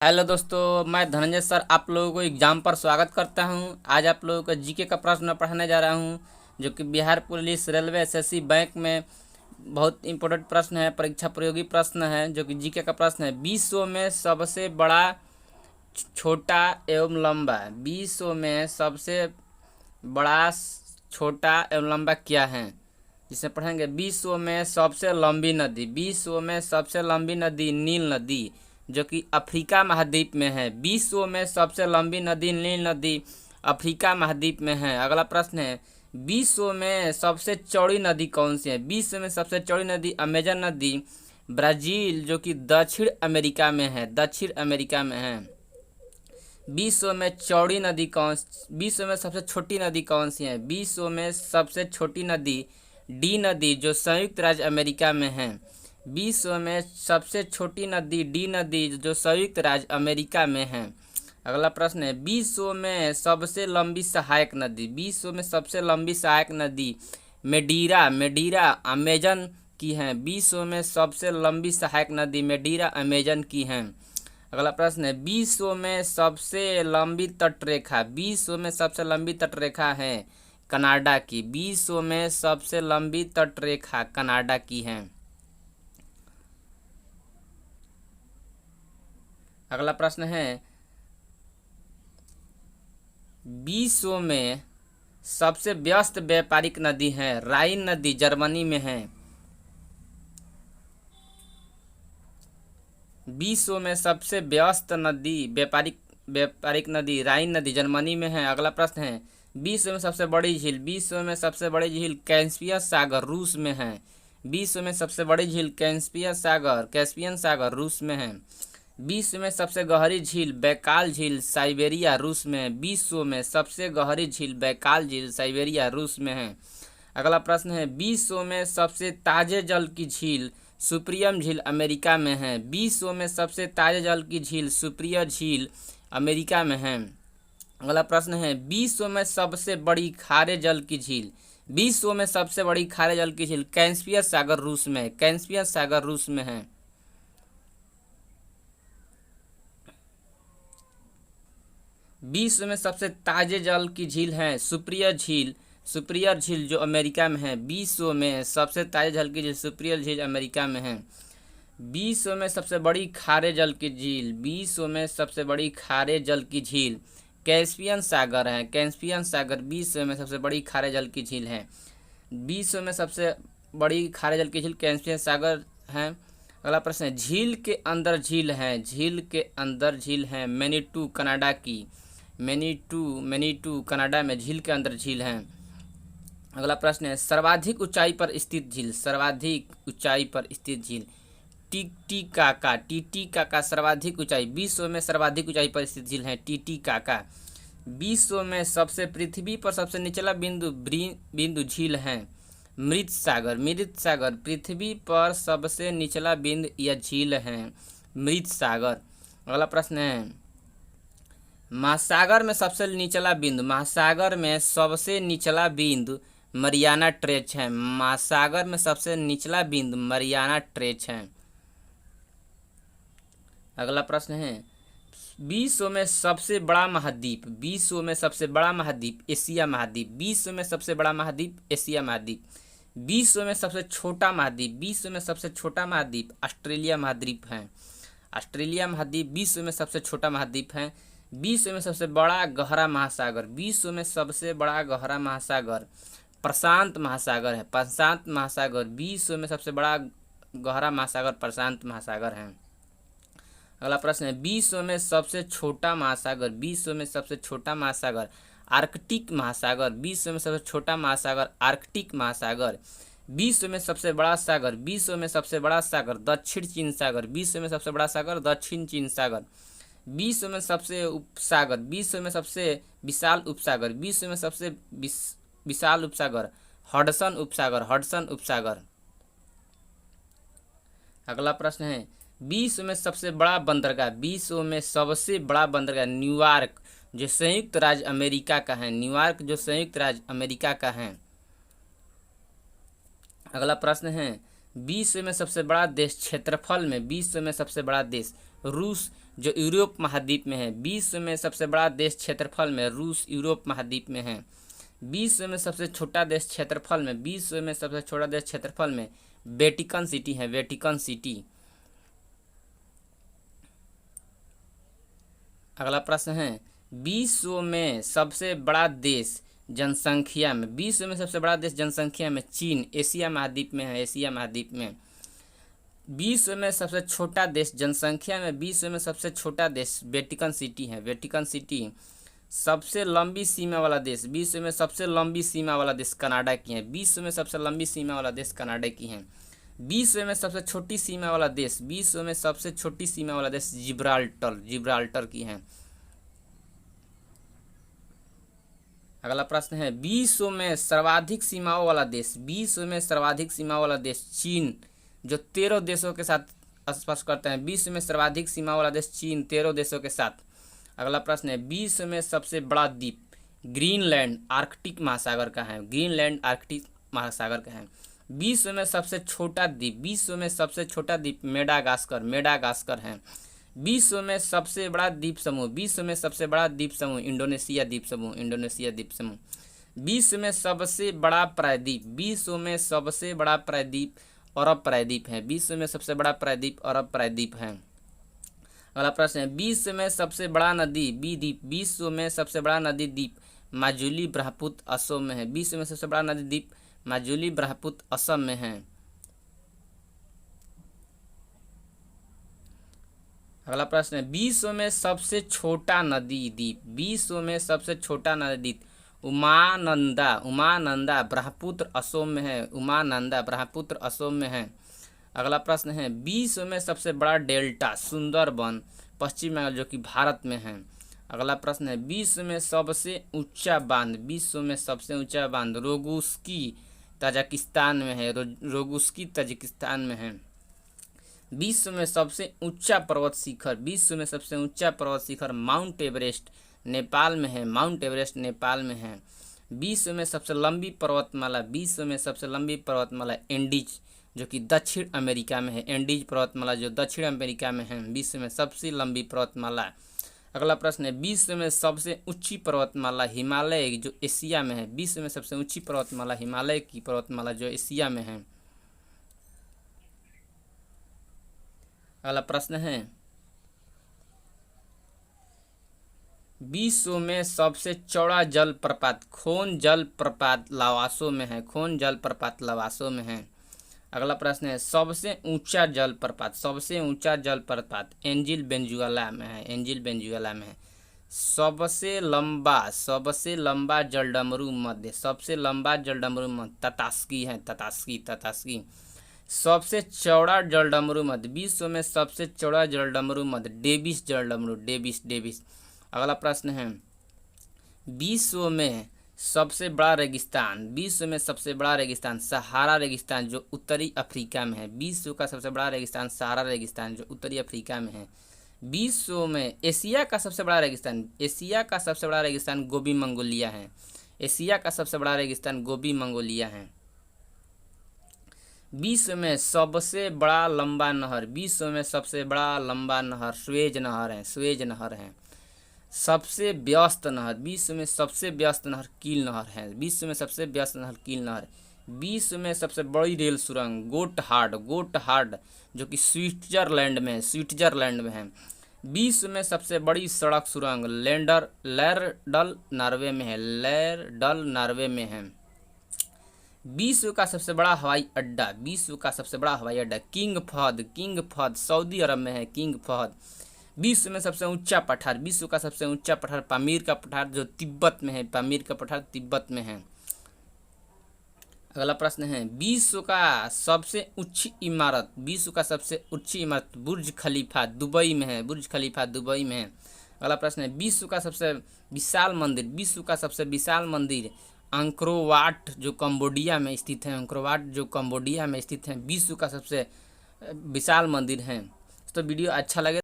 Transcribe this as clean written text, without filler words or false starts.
Hello दोस्तों, मैं Dhananjay sir आप लोगों को एग्जाम पर स्वागत करता हूं। आज आप लोगों को जीके का प्रश्न पढ़ाने जा रहा हूं, जो कि Bihar police, railway, SSC, bank में बहुत इंपॉर्टेंट प्रश्न है। परीक्षा प्रयोगी प्रश्न है, जो कि जीके का प्रश्न है। विश्व में सबसे बड़ा, छोटा एवं लंबा, विश्व में सबसे बड़ा, छोटा एवं लंबा क्या है, जिसे पढ़ेंगे। विश्व में सबसे लंबी नदी, विश्व में सबसे लंबी नदी नील नदी, जो कि अफ्रीका महाद्वीप में है। विश्व में सबसे लंबी नदी नील नदी अफ्रीका महाद्वीप में है। अगला प्रश्न है, विश्व में सबसे चौड़ी नदी कौन सी है। विश्व में सबसे चौड़ी नदी अमेजन नदी, ब्राजील, जो कि दक्षिण अमेरिका में है, दक्षिण अमेरिका में है। विश्व में चौड़ी नदी कौन, विश्व में सबसे छोटी नदी कौन सी है। विश्व में सबसे छोटी नदी डी नदी, जो संयुक्त राज्य अमेरिका में है। विश्व में सबसे छोटी नदी डी नदी, जो संयुक्त राज्य अमेरिका में है। अगला प्रश्न है, विश्व में सबसे लंबी सहायक नदी, विश्व में सबसे लंबी सहायक नदी मेडीरा, मेडीरा अमेजन की है। विश्व में सबसे लंबी सहायक नदी मेडीरा अमेजन की है। अगला प्रश्न है, विश्व में सबसे लंबी तटरेखा, विश्व में सबसे लंबी तटरेखा है कनाडा की। विश्व में सबसे लंबी तटरेखा कनाडा की है। अगला प्रश्न है, विश्व में सबसे व्यस्त व्यापारिक नदी है राइन नदी, जर्मनी में है। विश्व में सबसे व्यस्त नदी, व्यापारिक नदी राइन नदी, जर्मनी में है। अगला प्रश्न है, विश्व में सबसे बड़ी झील, विश्व में सबसे बड़ी झील कैस्पियन सागर, रूस में है। विश्व में सबसे बड़ी झील कैस्पियन सागर रूस में है। विश्व में सबसे गहरी झील बैकाल झील, साइबेरिया, रूस में है। विश्व में सबसे गहरी झील बैकाल झील, साइबेरिया, रूस में है। अगला प्रश्न है, विश्व में सबसे ताजे जल की झील सुप्रियम झील, अमेरिका में है। विश्व में सबसे ताजे जल की झील सुप्रिय झील, अमेरिका में है। अगला प्रश्न है, विश्व में सबसे बड़ी खारे जल की झील, विश्व में सबसे बड़ी खारे जल की झील कैस्पियन सागर, रूस में, कैस्पियन सागर, रूस में है। विश्व में सबसे ताजे जल की झील है सुप्रियर झील, जो अमेरिका में है। विश्व में सबसे ताजे जल की झील सुप्रियर झील, अमेरिका में है। विश्व में सबसे बड़ी खारे जल की झील, विश्व में सबसे बड़ी खारे जल की झील कैस्पियन सागर है, कैस्पियन सागर विश्व में सबसे बड़ी खारे जल की झील है। विश्व में सबसे बड़ी खारे जल की झील कैस्पियन सागर है। अगला प्रश्न है, झील के अंदर झील है, झील के अंदर झील है मैनीटू, कनाडा की। मैनीटू कनाडा में झील के अंदर झील है। अगला प्रश्न है, सर्वाधिक ऊंचाई पर स्थित झील, सर्वाधिक ऊंचाई पर स्थित झील टीटीकाका सर्वाधिक ऊंचाई, विश्व में सर्वाधिक ऊंचाई पर स्थित झील है टीटीकाका। विश्व में सबसे, पृथ्वी पर सबसे निचला बिंदु झील है मृत सागर, पृथ्वी पर सबसे निचला बिंदु या झील है मृत सागर। अगला प्रश्न है, महासागर में सबसे निचला बिंदु, महासागर में सबसे निचला बिंदु मरियाना ट्रेंच है, महासागर में सबसे निचला बिंदु मरियाना ट्रेंच है। अगला प्रश्न है, विश्व में सबसे बड़ा महाद्वीप, विश्व में सबसे बड़ा महाद्वीप एशिया महाद्वीप, विश्व में सबसे बड़ा महाद्वीप एशिया महाद्वीप। विश्व में सबसे छोटा महाद्वीप, विश्व में सबसे छोटा महाद्वीप ऑस्ट्रेलिया महाद्वीप है, ऑस्ट्रेलिया महाद्वीप विश्व में सबसे छोटा महाद्वीप है। विश्व में सबसे बड़ा गहरा महासागर, विश्व में सबसे बड़ा गहरा महासागर प्रशांत महासागर है, प्रशांत महासागर विश्व में सबसे बड़ा गहरा महासागर प्रशांत महासागर है। अगला प्रश्न है, विश्व में सबसे छोटा महासागर, विश्व में सबसे छोटा महासागर आर्कटिक महासागर, विश्व में सबसे छोटा महासागर आर्कटिक महासागर। विश्व में सबसे बड़ा सागर, विश्व में सबसे बड़ा सागर दक्षिण चीन सागर, विश्व में सबसे बड़ा सागर दक्षिण चीन सागर। विश्व में सबसे उपसागर, विश्व में सबसे विशाल उपसागर, विश्व में सबसे विशाल उपसागर हडसन उपसागर, हडसन उपसागर। अगला प्रश्न है, विश्व में सबसे बड़ा बंदरगाह, विश्व में सबसे बड़ा बंदरगाह न्यूयॉर्क, जो संयुक्त राज्य अमेरिका का है, न्यूयॉर्क जो संयुक्त राज्य अमेरिका का है। अगला प्रश्न है, विश्व में सबसे बड़ा देश क्षेत्रफल में, विश्व में सबसे बड़ा देश रूस, जो यूरोप महाद्वीप में है। विश्व में सबसे बड़ा देश क्षेत्रफल में रूस यूरोप महाद्वीप में है। विश्व में सबसे छोटा देश क्षेत्रफल में, विश्व में सबसे छोटा देश क्षेत्रफल में वेटिकन सिटी है, वेटिकन सिटी। अगला प्रश्न है, विश्व में सबसे बड़ा देश जनसंख्या में, विश्व में सबसे बड़ा देश जनसंख्या में चीन एशिया महाद्वीप में है, एशिया महाद्वीप में। विश्व में सबसे छोटा देश जनसंख्या में, विश्व में सबसे छोटा देश वेटिकन सिटी है, वेटिकन सिटी। सबसे लंबी सीमा वाला देश, विश्व में सबसे लंबी सीमा वाला देश कनाडा की है, विश्व में सबसे लंबी सीमा वाला देश कनाडा की है। विश्व में सबसे छोटी सीमा वाला देश, विश्व में सबसे छोटी सीमा वाला देश जिब्राल्टर, जिब्राल्टर की है। अगला प्रश्न है, विश्व में सर्वाधिक सीमाओं वाला देश, विश्व में सर्वाधिक सीमा वाला देश चीन, जो 13 देशों के साथ स्पर्श करते हैं। विश्व में सर्वाधिक सीमा वाला देश चीन 13 देशों के साथ। अगला प्रश्न है, विश्व में सबसे बड़ा द्वीप ग्रीनलैंड आर्कटिक महासागर का है, ग्रीनलैंड आर्कटिक महासागर का है। विश्व में सबसे छोटा द्वीप, विश्व में सबसे छोटा द्वीप मेडागास्कर, मेडागास्कर है। विश्व में सबसे बड़ा द्वीप समूह, विश्व में सबसे बड़ा द्वीप समूह इंडोनेशिया द्वीप समूह, इंडोनेशिया द्वीप समूह। विश्व में सबसे बड़ा प्रायद्वीप, विश्व में सबसे बड़ा प्रायद्वीप अरब प्रायद्वीप है, विश्व में सबसे बड़ा प्रायद्वीप अरब प्रायद्वीप है। अगला प्रश्न है, विश्व में सबसे बड़ा नदी द्वीप, विश्व में सबसे बड़ा नदी द्वीप माजुली ब्रह्मपुत्र असम में है, विश्व में सबसे बड़ा नदी द्वीप माजुली ब्रह्मपुत्र असम में है। अगला प्रश्न है, विश्व में सबसे छोटा नदी द्वीप, विश्व में सबसे छोटा नदी द्वीप उमानंदा, उमानंदा ब्रह्मपुत्र असम में है, उमानंदा ब्रह्मपुत्र असम में है। अगला प्रश्न है, विश्व में सबसे बड़ा डेल्टा सुंदरबन पश्चिम बंगाल जो कि भारत में है। अगला प्रश्न है, विश्व में सबसे ऊंचा बांध, विश्व में सबसे ऊंचा बांध रोगुस्की ताजिकिस्तान में है, रोगुस्की ताजिकिस्तान में है। विश्व में सबसे ऊंचा पर्वत शिखर, विश्व में सबसे ऊंचा पर्वत शिखर माउंट एवरेस्ट नेपाल में है, माउंट एवरेस्ट नेपाल में है। विश्व में सबसे लंबी पर्वतमाला, विश्व में सबसे लंबी पर्वतमाला एंडीज जो कि दक्षिण अमेरिका में है, एंडीज पर्वतमाला जो दक्षिण अमेरिका में है, विश्व में सबसे लंबी पर्वतमाला। अगला प्रश्न है, विश्व में सबसे ऊंची पर्वतमाला हिमालय जो एशिया में है, विश्व में सबसे ऊंची पर्वतमाला हिमालय की पर्वतमाला जो एशिया में है। अगला प्रश्न है, विश्व में सबसे चौड़ा जल प्रपात खोन जल प्रपात लावासो में है, खोन जल प्रपात लावासो में है। अगला प्रश्न है, सबसे ऊंचा जल प्रपात, सबसे ऊंचा जल प्रपात एंजिल वेनेजुएला में है, एंजिल वेनेजुएला में है। सबसे लंबा जलडमरू मध्य, सबसे लंबा जलडमरू मध्य ततास्की है, ततास्की, ततास्की। सबसे चौड़ा जलडमरू मध्य, विश्व में सबसे चौड़ा जलडमरू मध्य डेविस जलडमरू, डेविस, डेविस। अगला प्रश्न है, विश्व में सबसे बड़ा रेगिस्तान, विश्व में सबसे बड़ा रेगिस्तान सहारा रेगिस्तान जो उत्तरी अफ्रीका में है, विश्व का सबसे बड़ा रेगिस्तान सहारा रेगिस्तान जो उत्तरी अफ्रीका में है। विश्व में एशिया का सबसे बड़ा रेगिस्तान, एशिया का सबसे बड़ा रेगिस्तान गोबी मंगोलिया है, एशिया का सबसे बड़ा रेगिस्तान गोबी मंगोलिया है। विश्व में सबसे बड़ा लंबा नहर, विश्व में सबसे बड़ा लंबा नहर स्वेज नहर है, स्वेज नहर है। सबसे व्यस्त नहर, विश्व में सबसे व्यस्त नहर कील नहर है, विश्व में सबसे व्यस्त नहर कील नहर। विश्व में सबसे बड़ी रेल सुरंग गोटहार्ड, गोटहार्ड जो कि स्विट्जरलैंड में है, स्विट्जरलैंड में है। विश्व में सबसे बड़ी सड़क सुरंग लेरडल नॉर्वे में है, लेरडल नॉर्वे में है। विश्व का सबसे बड़ा हवाई अड्डा, विश्व का सबसे बड़ा हवाई अड्डा King Fahd, King Fahd Saudi Arab में है, किंग फहद। विश्व में सबसे ऊंचा पठार, विश्व का सबसे ऊंचा पठार पामीर का पठार जो तिब्बत में है, पामीर का पठार तिब्बत में है। अगला प्रश्न है, विश्व का सबसे ऊंची इमारत, विश्व का सबसे ऊंची इमारत बुर्ज खलीफा दुबई में है, बुर्ज खलीफा दुबई में है। अगला प्रश्न है, विश्व का सबसे विशाल मंदिर, विश्व का सबसे विशाल मंदिर अंक्रोवाट जो कंबोडिया में स्थित है, अंक्रोवाट जो कंबोडिया में स्थित है, विश्व का सबसे विशाल मंदिर है। तो वीडियो अच्छा लगे